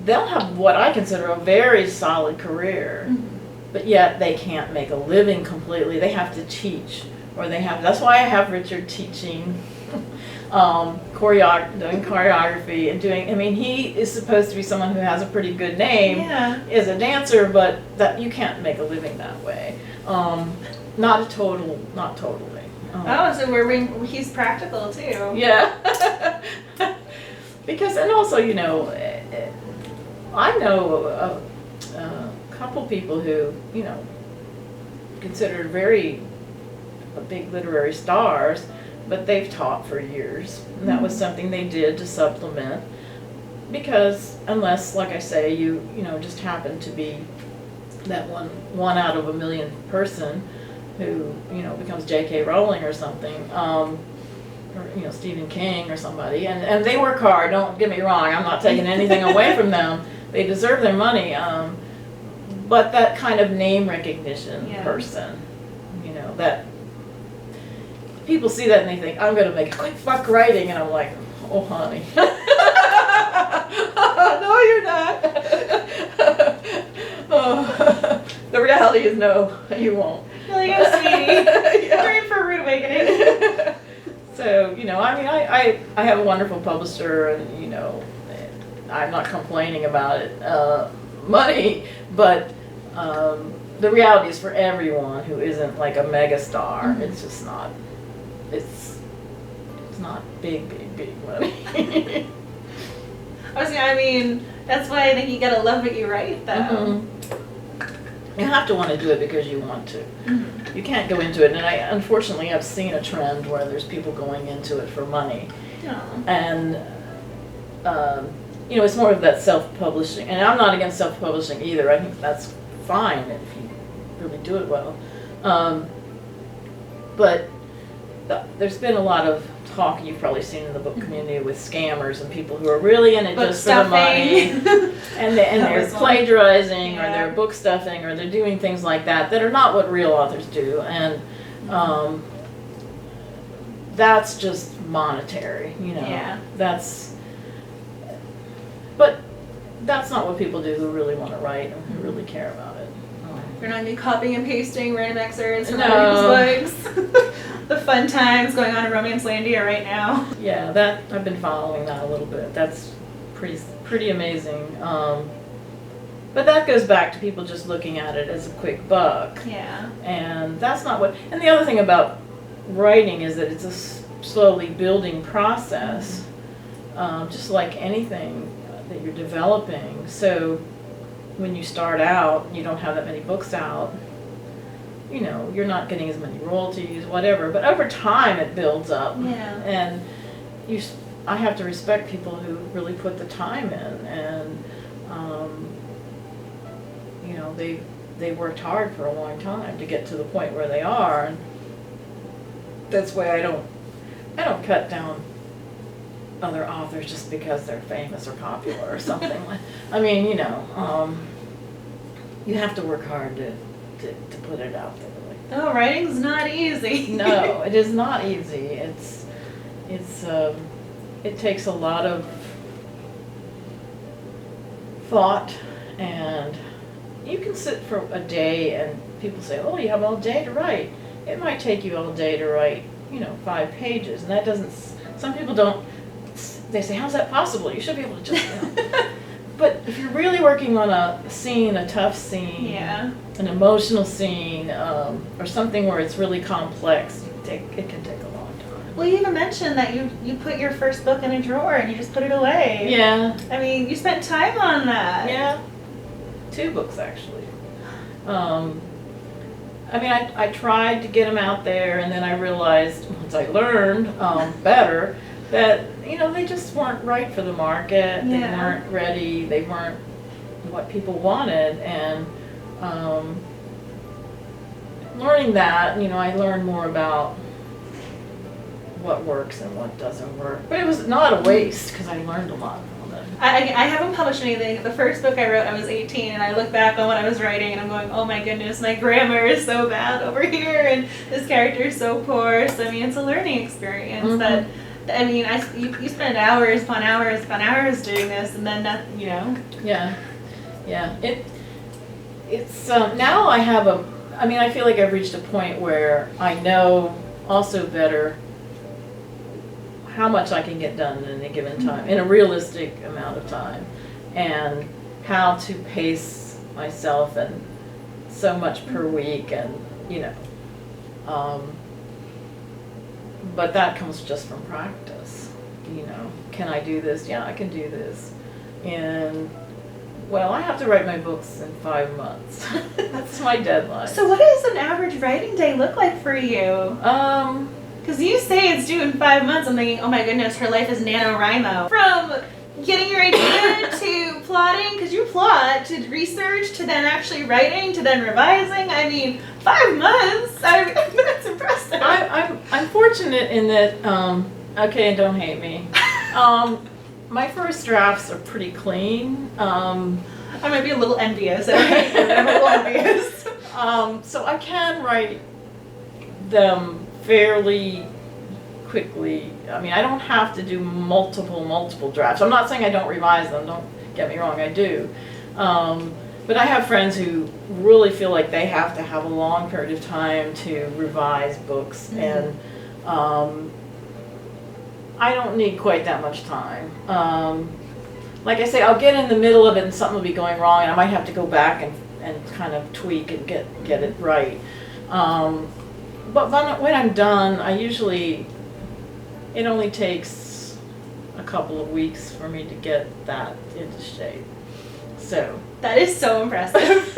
they'll have what I consider a very solid career. But yet they can't make a living completely. They have to teach, or that's why I have Richard teaching, doing choreography and he is supposed to be someone who has a pretty good name as a dancer, but that you can't make a living that way. Not totally.
So he's practical too.
Yeah. Because, and also, I know couple people who, considered very big literary stars, but they've taught for years, and that was something they did to supplement, because unless, like I say, you just happen to be that one out of a million person who becomes J.K. Rowling or something, or Stephen King or somebody, and they work hard, don't get me wrong, I'm not taking anything away from them, they deserve their money, but that kind of name recognition person, that people see that and they think, I'm going to make a quick buck writing, and I'm like, oh honey. No, you're not. The reality is no, you won't.
You're like, oh, sweetie,
Yeah.
you're in for a rude awakening.
So, you know, I mean, I have a wonderful publisher, and, you know, I'm not complaining about it, money, but the reality is for everyone who isn't like a mega star,
Mhm.
it's just not, it's not big money.
I mean, that's why I think you gotta love what you write, though.
Mhm. You have to want to do it because you want to.
Mhm.
You can't go into it, and unfortunately I've seen a trend where there's people going into it for money,
No.
and you know, it's more of that self-publishing, and I'm not against self-publishing either. I think that's fine if you really do it well, but there's been a lot of talk, you've probably seen in the book community, with scammers and people who are really in it
Book
just for the money,
stuffing.
and
That
they're
was one.
plagiarizing, or
Yeah.
they're book stuffing, or they're doing things like that are not what real authors do, and that's just monetary, you know.
Yeah.
But that's not what people do who really want to write and who really care about it.
They're not gonna be copying and pasting random excerpts from
No.
other people's books. The fun times going on in Romancelandia right now.
Yeah, I've been following that a little bit. That's pretty amazing. But that goes back to people just looking at it as a quick buck.
Yeah.
And that's not what, and the other thing about writing is that it's a slowly building process, just like anything that you're developing. So when you start out, you don't have that many books out, you know, you're not getting as many royalties, whatever, but over time it builds up.
Yeah.
And I have to respect people who really put the time in, and you know, they worked hard for a long time to get to the point where they are, and that's why I don't cut down other authors just because they're famous or popular or something. I mean, you know, you have to work hard to put it out there.
Oh, writing's not easy.
No, it is not easy. It takes a lot of thought, and you can sit for a day and people say, oh, you have all day to write. It might take you all day to write, you know, 5 pages, and that doesn't, some people don't, they say, how's that possible? You should be able to just, you know. But if you're really working on a scene, a tough scene,
Yeah.
an emotional scene, or something where it's really complex, it can take a long time.
Well, you even mentioned that you put your first book in a drawer and you just put it away.
Yeah.
I mean, you spent time on that.
Yeah. 2 books, actually. I mean, I tried to get them out there, and then I realized, once I learned better, that, you know, they just weren't right for the market. They
Yeah.
weren't ready. They weren't what people wanted. And learning that, you know, I learned more about what works and what doesn't work. But it was not a waste, because I learned a lot from it.
I haven't published anything. The first book I wrote, I was 18, and I look back on what I was writing, and I'm going, oh my goodness, my grammar is so bad over here, and this character is so poor. So, I mean, it's a learning experience.
Mhm.
But, I mean, you spend hours upon hours upon hours doing this, and then, you know.
Yeah, yeah. It's now I have I mean, I feel like I've reached a point where I know also better how much I can get done in a given time, in a realistic amount of time, and how to pace myself, and so much per week, and, you know. But that comes just from practice, you know. Can I do this? Yeah, I can do this. And, well, I have to write my books in 5 months. That's my deadline.
So what does an average writing day look like for you? Because you say it's due in 5 months. I'm thinking, oh my goodness, her life is NaNoWriMo. From getting your idea to plotting, because you plot, to research, to then actually writing, to then revising. I mean, 5 months. That's impressive.
I'm fortunate in that, okay, and don't hate me. My first drafts are pretty clean.
I might be a little envious. I'm a little envious.
So I can write them fairly quickly. I mean, I don't have to do multiple drafts. I'm not saying I don't revise them, don't get me wrong, I do. But I have friends who really feel like they have to have a long period of time to revise books, and I don't need quite that much time. Like I say, I'll get in the middle of it and something will be going wrong, and I might have to go back and kind of tweak and get it right. But when I'm done, it only takes a couple of weeks for me to get that into shape. So
that is so impressive.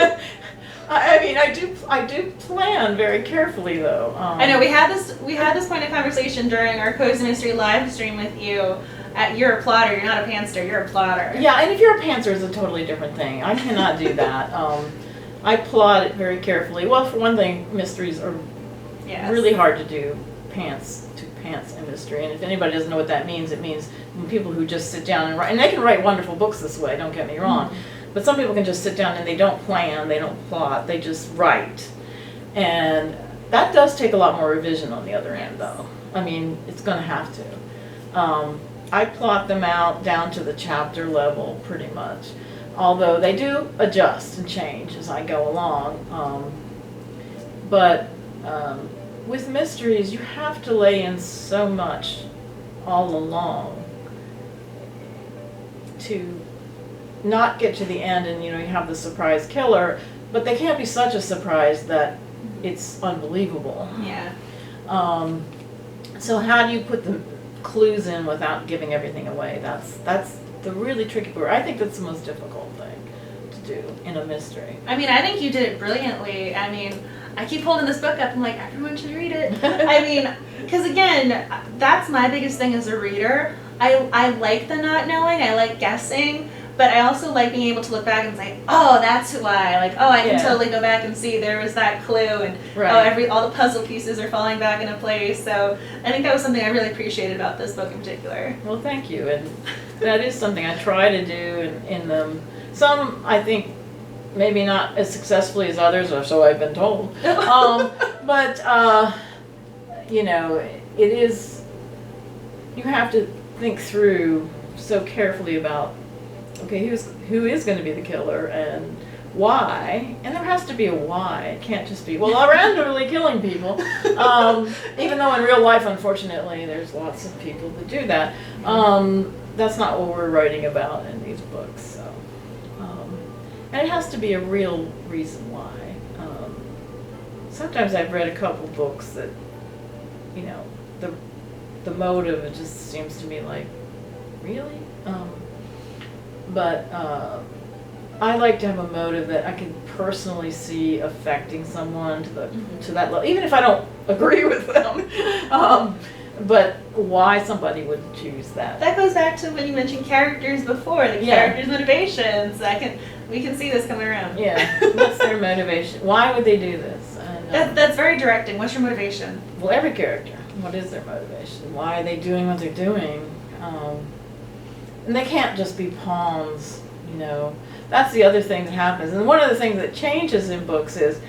I mean, I do plan very carefully, though.
I know we had this point of conversation during our Cozy Mystery live stream with you. You're a plotter. You're not a pantser. You're a plotter.
Yeah, and if you're a pantser, it's a totally different thing. I cannot do that. I plot it very carefully. Well, for one thing, mysteries are really hard to do. Pants in mystery, and if anybody doesn't know what that means, it means people who just sit down and write, and they can write wonderful books this way. Don't get me wrong. But some people can just sit down and they don't plan, they don't plot, they just write. And that does take a lot more revision on the other end, though. I mean, it's going to have to. I plot them out down to the chapter level, pretty much. Although they do adjust and change as I go along. But with mysteries, you have to lay in so much all along to not get to the end and you have the surprise killer, but they can't be such a surprise that it's unbelievable.
Yeah.
So how do you put the clues in without giving everything away? That's the really tricky part. I think that's the most difficult thing to do in a mystery.
I mean, I think you did it brilliantly. I mean, I keep holding this book up and like, everyone should read it. I mean, because again, that's my biggest thing as a reader. I like the not knowing, I like guessing, but I also like being able to look back and say, oh, that's who I can totally go back and see there was that clue, and all the puzzle pieces are falling back into place. So I think that was something I really appreciated about this book in particular.
Well, thank you, and that is something I try to do in them. Some, I think, maybe not as successfully as others, or so I've been told. But it is, you have to think through so carefully about, okay, who is going to be the killer and why, and there has to be a why. It can't just be, well, I'm randomly killing people. Even though in real life, unfortunately, there's lots of people that do that. That's not what we're writing about in these books. So. And it has to be a real reason why. Sometimes I've read a couple books that, the motive, it just seems to me like, really? But I like to have a motive that I can personally see affecting someone to that level, even if I don't agree with them. But why somebody would choose that.
That goes back to when you mentioned characters before, the characters' motivations. We can see this coming around.
Yeah, what's their motivation? Why would they do this? And,
that's very directing. What's your motivation?
Well, every character. What is their motivation? Why are they doing what they're doing? And they can't just be pawns, That's the other thing that happens. And one of the things that changes in books is,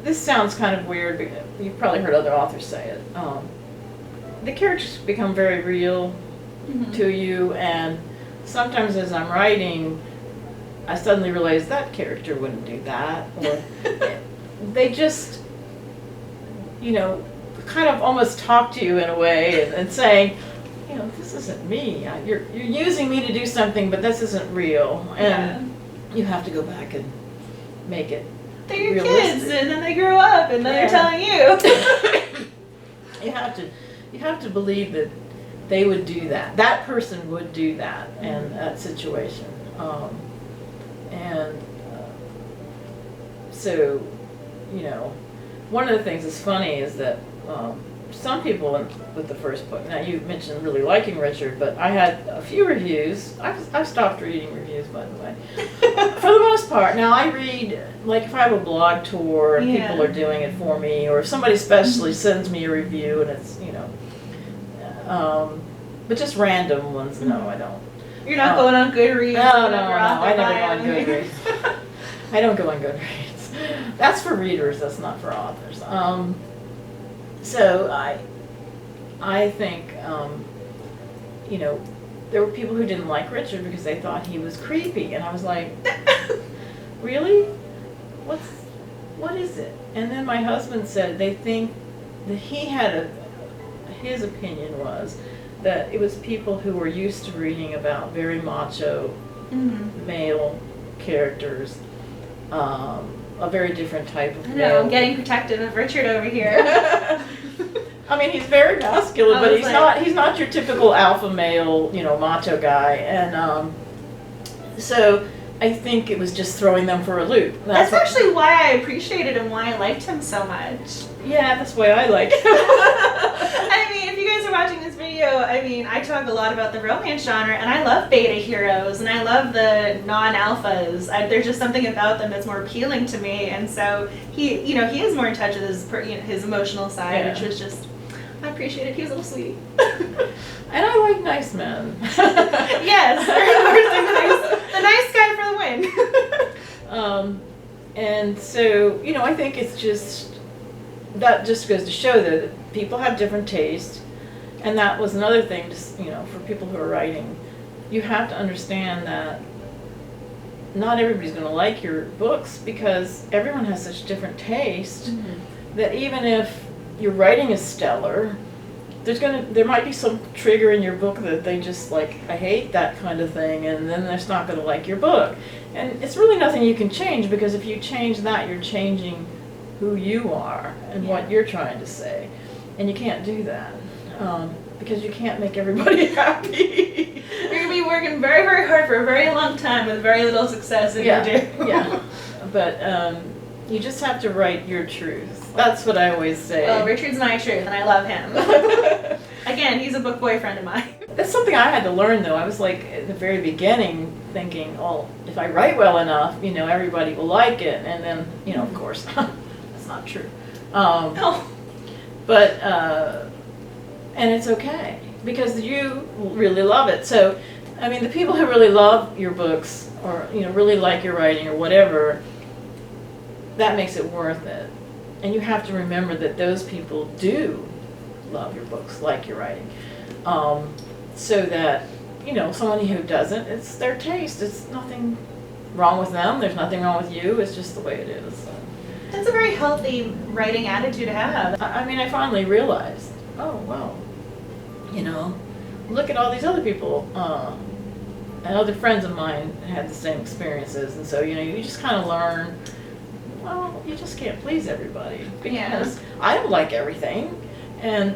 this sounds kind of weird, but you've probably heard other authors say it. The characters become very real to you, and sometimes as I'm writing, I suddenly realize that character wouldn't do that, or they just, kind of almost talk to you in a way and saying, this isn't me. You're using me to do something, but this isn't real, and you have to go back and make it.
They're your kids, and then they grow up, and then they're telling you.
You have to believe that they would do that. That person would do that in that situation. So, one of the things that's funny is that some people with the first book, now you mentioned really liking Richard, but I had a few reviews. I've stopped reading reviews, by the way. For the most part. Now I read, like if I have a blog tour and people are doing it for me, or if somebody specially sends me a review and it's, but just random ones, no, I don't.
You're not going on Goodreads?
No, I never go on Goodreads. I don't go on Goodreads. That's for readers, that's not for authors. So I think, there were people who didn't like Richard because they thought he was creepy, and I was like, really? What is it? And then my husband said they think that his opinion was that it was people who were used to reading about very macho male characters, a very different type of
I know,
male.
I'm getting protective of Richard over here.
I mean, he's very masculine, but he's not your typical alpha male, macho guy. And so I think it was just throwing them for a loop.
That's actually why I appreciated him, why I liked him so much.
Yeah, that's why I like him.
I mean, if you guys are watching this video, I talk a lot about the romance genre, and I love beta heroes, and I love the non-alphas. There's just something about them that's more appealing to me, and so he is more in touch with his emotional side, which was just, I appreciate it. He was a little sweetie.
And I like nice men.
Yes, the nice guy for the win.
And so, I think it's that just goes to show that people have different tastes. And that was another thing, just, for people who are writing, you have to understand that not everybody's going to like your books because everyone has such different taste that even if your writing is stellar, there might be some trigger in your book that they just like, I hate that kind of thing, and then they're not going to like your book. And it's really nothing you can change, because if you change that, you're changing who you are and what you're trying to say. And you can't do that, because you can't make everybody happy.
You're going to be working very, very hard for a very long time with very little success if you do.
Yeah, but you just have to write your truth. That's what I always say.
Well, Richard's my truth, and I love him. Again, he's a book boyfriend of mine.
That's something I had to learn, though. I was like, at the very beginning, thinking, oh, if I write well enough, everybody will like it. And then, of course, that's not true. But, and it's okay, because you really love it. So, the people who really love your books, or, really like your writing or whatever, that makes it worth it. And you have to remember that those people do love your books, like your writing. So that, somebody who doesn't, it's their taste. It's nothing wrong with them. There's nothing wrong with you. It's just the way it is.
That's a very healthy writing attitude to have.
I finally realized, oh, well, look at all these other people. And other friends of mine had the same experiences. And so, you just kind of learn, well, you just can't please everybody, because I don't like everything. And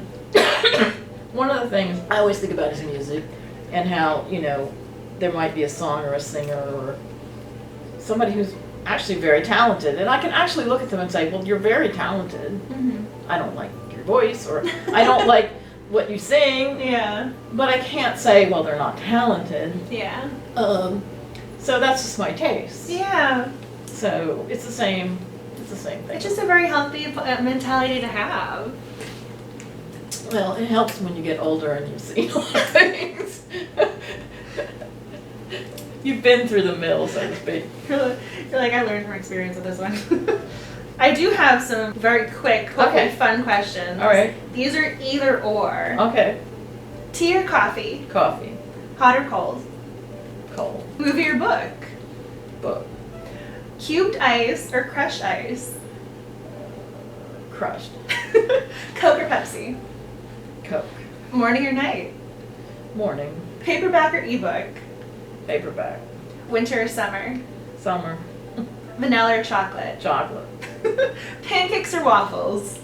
one of the things I always think about is music, and how, there might be a song or a singer or somebody who's actually very talented, and I can actually look at them and say, well, you're very talented. I don't like your voice, or I don't like what you sing. Yeah. But I can't say, well, they're not talented.
Yeah.
So that's just my taste.
Yeah.
So it's the same thing.
It's just a very healthy mentality to have.
Well, it helps when you get older and you see a lot of things. You've been through the mill, so to speak.
You're like, I learned from experience with this one. I do have some very quick, hopefully fun questions.
All right.
These are either or.
Okay.
Tea or coffee?
Coffee.
Hot or cold?
Cold.
Movie or book?
Book.
Cubed ice or crushed ice?
Crushed.
Coke or Pepsi?
Coke.
Morning or night?
Morning.
Paperback or ebook?
Paperback.
Winter or summer?
Summer.
Vanilla or chocolate?
Chocolate.
Pancakes or waffles?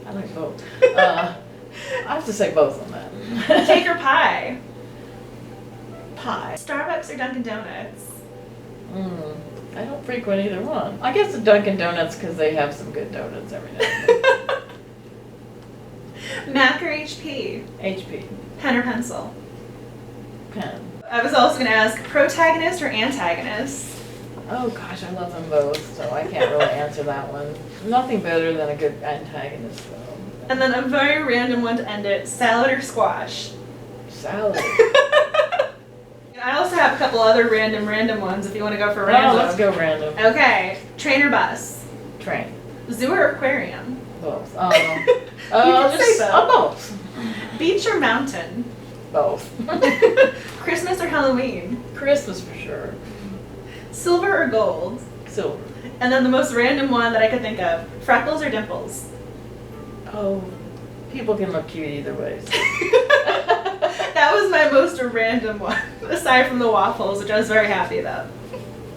I like both. I have to say both on that.
Cake or pie?
Pie.
Starbucks or Dunkin' Donuts?
I don't frequent either one. I guess the Dunkin' Donuts, because they have some good donuts every now and then.
Mac or HP?
HP.
Pen or pencil?
Pen.
I was also going to ask, protagonist or antagonist?
Oh gosh, I love them both, so I can't really answer that one. Nothing better than a good antagonist, though.
And then a very random one to end it, salad or squash?
Salad.
I also have a couple other random ones if you want to go for random.
Oh, let's go random.
Okay, train or bus?
Train.
Zoo or aquarium?
Both.
You can say both.
Both.
Beach or mountain?
Both.
Christmas or Halloween?
Christmas for sure.
Silver or gold?
Silver.
And then the most random one that I could think of, freckles or dimples?
Oh, people can look cute either way.
That was my most random one, aside from the waffles, which I was very happy about.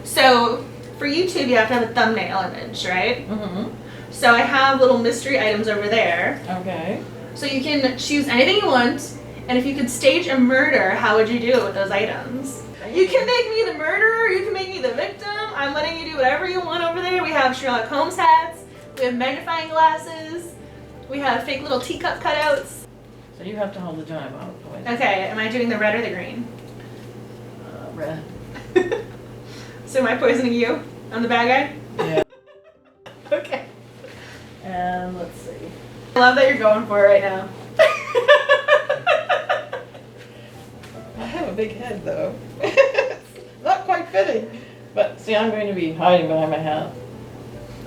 So, for YouTube, you have to have a thumbnail image, right?
Mm-hmm.
So I have little mystery items over there.
Okay.
So you can choose anything you want, and if you could stage a murder, how would you do it with those items? You can make me the murderer, you can make me the victim. I'm letting you do whatever you want over there. We have Sherlock Holmes hats, we have magnifying glasses, we have fake little teacup cutouts.
So you have to hold the giant bottle.
Okay, am I doing the red or the green?
Red.
So am I poisoning you? I'm the bad guy?
Yeah.
Okay.
And let's see.
I love that you're going for it right now.
I have a big head though. Not quite fitting. But see, I'm going to be hiding behind my hat.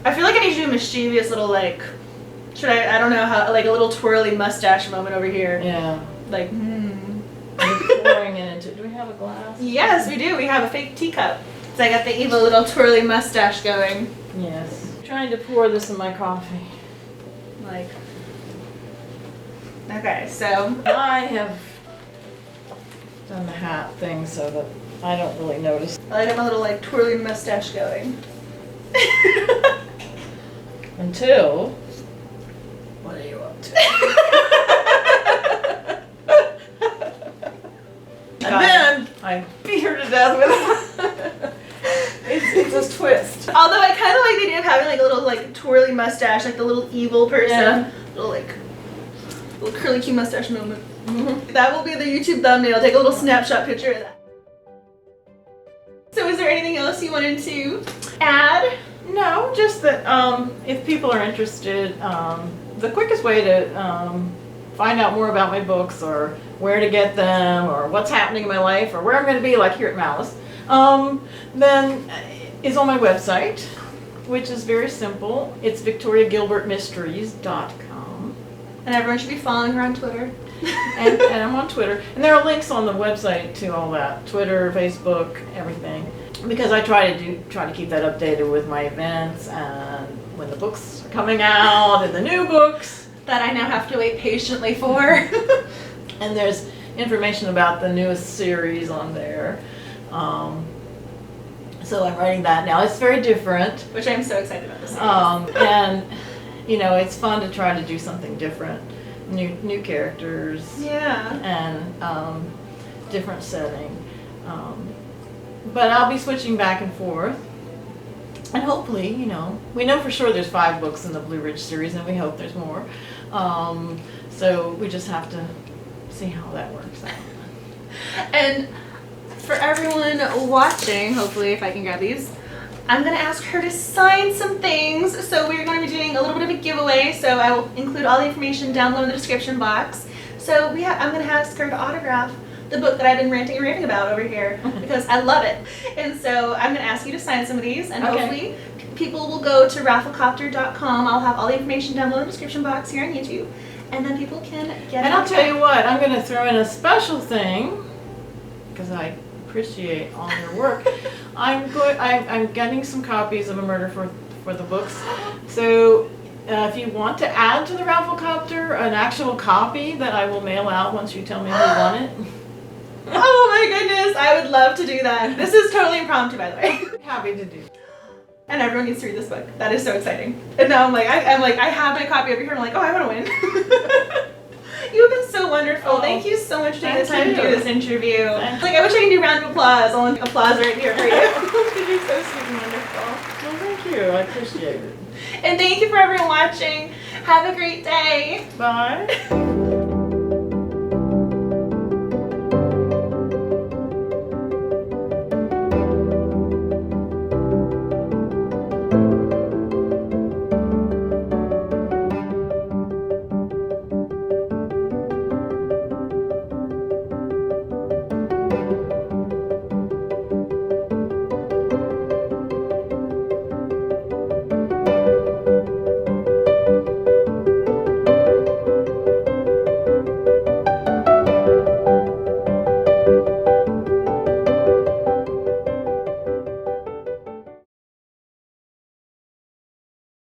I feel like I need to do a mischievous little I don't know how, like a little twirly mustache moment over here.
Yeah.
Like,
I'm pouring it into, do we have a glass?
Yes, we do. We have a fake teacup. So I got the evil little twirly mustache going.
Yes. I'm trying to pour this in my coffee.
Like, okay, so.
I have done the hat thing so that I don't really notice.
I got my little twirly mustache going.
Until, what are you up to? And then I beat her to death with it's a twist.
Although I kind of like the idea of having a little twirly mustache, like the little evil person.
Yeah.
Little curly cute mustache moment. Mm-hmm. That will be the YouTube thumbnail. Take a little snapshot picture of that. So is there anything else you wanted to add?
No, just that if people are interested, the quickest way to find out more about my books or where to get them or what's happening in my life or where I'm going to be like here at Malice, then is on my website, which is very simple. It's victoriagilbertmysteries.com.
And everyone should be following her on Twitter.
and I'm on Twitter. And there are links on the website to all that. Twitter, Facebook, everything. Because I try to keep that updated with my events and when the books are coming out and the new books.
That I now have to wait patiently for.
And there's information about the newest series on there. So I'm writing that now. It's very different.
Which I'm so excited about this series.
And it's fun to try to do something different. New characters.
Yeah.
And different setting. But I'll be switching back and forth. And hopefully, we know for sure there's 5 books in the Blue Ridge series, and we hope there's more. So we just have to see how that works out.
And for everyone watching, hopefully if I can grab these, I'm going to ask her to sign some things. So we're going to be doing a little bit of a giveaway, so I will include all the information down below in the description box. So I'm going to ask her to autograph the book that I've been ranting and raving about over here because I love it. And so I'm going to ask you to sign some of these, and hopefully people will go to rafflecopter.com. I'll have all the information down below in the description box here on YouTube, and then people can get it.
And I'll tell you what, I'm going to throw in a special thing because I appreciate all your work. I'm getting some copies of A Murder for the books. So if you want to add to the Rafflecopter an actual copy that I will mail out once you tell me who won it.
Oh my goodness, I would love to do that. This is totally impromptu, by the way.
Happy to do.
And everyone needs to read this book. That is so exciting. And now I have my copy over here. I'm like, oh, I want to win. You have been so wonderful.
Oh,
thank you so much for taking the
thank
time to do
you.
this interview.
Thank
I wish I could do a round of applause. I'll applause right here for you. You're so sweet and wonderful.
Well, thank you. I appreciate it.
And thank you for everyone watching. Have a great day.
Bye.